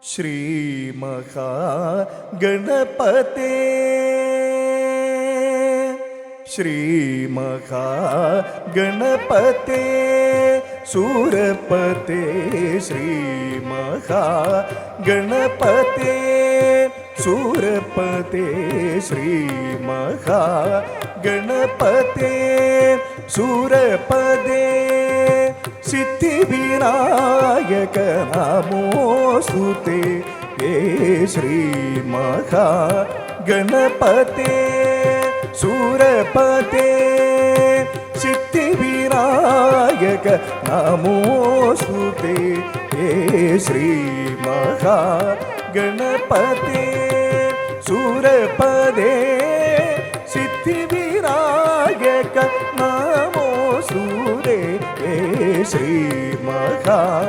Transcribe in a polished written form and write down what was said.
श्री महागणपते श्री महागणपते सूरपते श्री महागणपते सूरपते श्री महागणपते सूरपदे सिद्धिविनायक नमोस्तुते हे श्री महागणपते सूरपते सिद्धिविनायक नमोस्तुते हे श्री महागणपते सूरपदे सिद्धिविनायक नमोस्तुते हे श्री महागणपते